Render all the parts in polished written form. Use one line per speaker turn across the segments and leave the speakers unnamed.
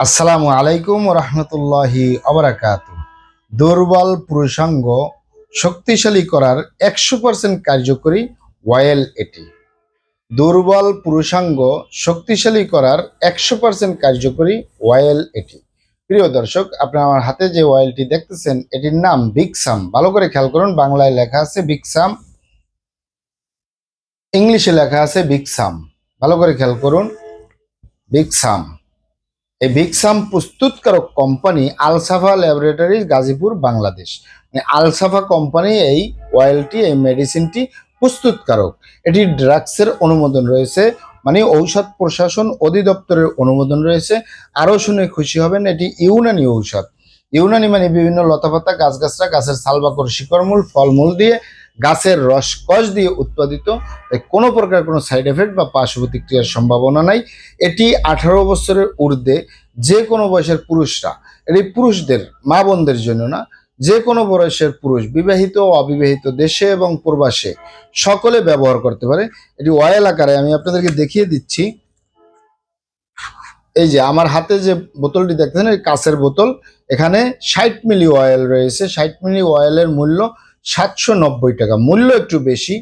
আসসালামু আলাইকুম রহমতুল্লাহি আবরাকাতু। দুর্বল পুরুষাঙ্গ শক্তিশালী করার 100% কার্যকরী অয়েল এটি। দুর্বল পুরুষাঙ্গ শক্তিশালী করার 100% কার্যকরী অয়েল এটি। প্রিয় দর্শক, আপনারা আমার হাতে যে অয়েলটি দেখতেছেন এটির নাম বিগসাম। ভালো করে খেয়াল করুন, বাংলায় লেখা আছে বিগসাম, ইংলিশে লেখা আছে বিগসাম। ভালো করে খেয়াল করুন, বিগসাম। এই বিগসাম প্রস্তুতকারক কোম্পানি আলসাফা ল্যাবরেটরিজ, গাজীপুর, বাংলাদেশ। মানে আলসাফা কোম্পানি এই অয়েলটি, এই মেডিসিনটি প্রস্তুতকারক। এটি ড্রাগসের অনুমোদন রয়েছে, মানে ঔষধ প্রশাসন অধিদপ্তরের অনুমোদন রয়েছে। আরও শুনে খুশি হবেন, এটি ইউনানি ঔষধ। ইউনানি মানে বিভিন্ন লতাপাতা, গাছগাছরা, গাছের ছালবাকড়, শিকড়মূল, ফলমূল দিয়ে, গাছের রসকস দিয়ে উৎপাদিত। কোনো প্রকার কোনো সাইড এফেক্ট বা পার্শ্ব প্রতিক্রিয়ার সম্ভাবনা নাই। এটি 18 বছরের ঊর্ধ্বে যে কোনো বয়সের পুরুষরা, এটি পুরুষদের, মা বোনদের জন্য না, যে কোনো বয়সের পুরুষ, বিবাহিত ও অবিবাহিত, দেশে এবং প্রবাসে সকলে ব্যবহার করতে পারে। এটি অয়েল আকারে আমি আপনাদেরকে দেখিয়ে দিচ্ছি। এই যে আমার হাতে যে বোতলটি দেখতেছেন, এই কাঁচের বোতল। এখানে 60 মিলি অয়েল রয়েছে। 60 মিলি অয়েলের মূল্য 790 টাকা। মূল্য একটু বেশি।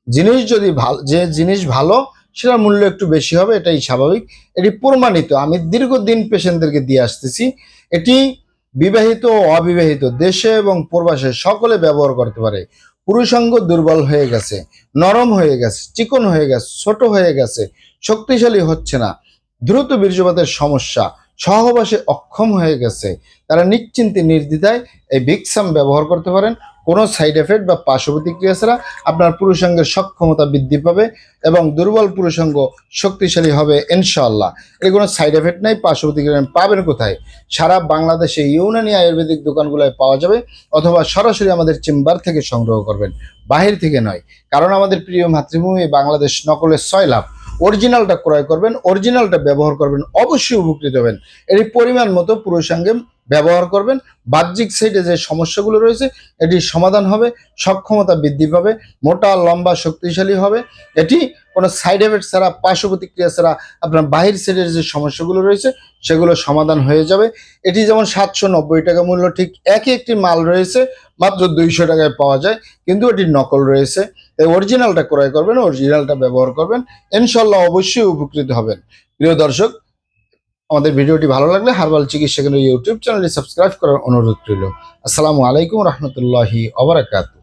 জিনিস যদি ভালো, যে জিনিস ভালো সেটার মূল্য একটু বেশি হবে, এটাই স্বাভাবিক। এটি প্রমাণিত, আমি দীর্ঘদিন পেশেন্টদেরকে দিয়ে আসতেছি। এটি বিবাহিত ও অবিবাহিত, দেশে এবং প্রবাসে সকলে ব্যবহার করতে পারে। পুরুষাঙ্গ দুর্বল হয়ে গেছে, নরম হয়ে গেছে, চিকন হয়ে গেছে, ছোট হয়ে গেছে, শক্তিশালী হচ্ছে না, দ্রুত বীর্যপাতের সমস্যা, সহবাসে অক্ষম হয়ে গেছে, তারা নিশ্চিন্তে নির্দ্বিধায় এই বিগসাম ব্যবহার করতে পারেন। কোনো সাইড এফেক্ট বা পার্শ্ব প্রতিক্রিয়া ছাড়া আপনার পুরুষাঙ্গের সক্ষমতা বৃদ্ধি পাবে এবং দুর্বল পুরুষাঙ্গ শক্তিশালী হবে ইনশাআল্লাহ। এর কোনো সাইড এফেক্ট নাই, পার্শ্ব প্রতিক্রিয়া পাবেন কোথায়? সারা বাংলাদেশে ইউনানি আয়ুর্বেদিক দোকানগুলোয় পাওয়া যাবে, অথবা সরাসরি আমাদের চেম্বার থেকে সংগ্রহ করবেন, বাহির থেকে নয়। কারণ আমাদের প্রিয় মাতৃভূমি বাংলাদেশ, নকলের 6 লাভ। অরিজিনালটা ক্রয় করবেন, অরিজিনালটা ব্যবহার করবেন, অবশ্যই উপকৃত হবেন। এর পরিমাণ মতো পুরুষাঙ্গে ব্যবহার করবেন। বাহ্যিক সাইডে যে সমস্যাগুলো রয়েছে এটির সমাধান হবে, সক্ষমতা বৃদ্ধি পাবে, মোটা লম্বা শক্তিশালী হবে। এটি কোনো সাইড এফেক্ট ছাড়া, পার্শ্ব প্রতিক্রিয়া ছাড়া আপনার বাহির সাইডের যে সমস্যাগুলো রয়েছে সেগুলো সমাধান হয়ে যাবে। এটি যেমন 790 টাকা মূল্য, ঠিক একই একটি মাল রয়েছে মাত্র 200 টাকায় পাওয়া যায়, কিন্তু এটি নকল রয়েছে। এই অরিজিনালটা ক্রয় করবেন, অরিজিনালটা ব্যবহার করবেন, ইনশাল্লাহ অবশ্যই উপকৃত হবেন। প্রিয় দর্শক, আমাদের ভিডিওটি ভালো লাগলে হার্বাল চিকিৎসা কেন্দ্র ইউটিউব চ্যানেলটি সাবস্ক্রাইব করার অনুরোধ রইল। আসসালামু আলাইকুম রহমতুল্লাহি ওয়া বারাকাতুহু।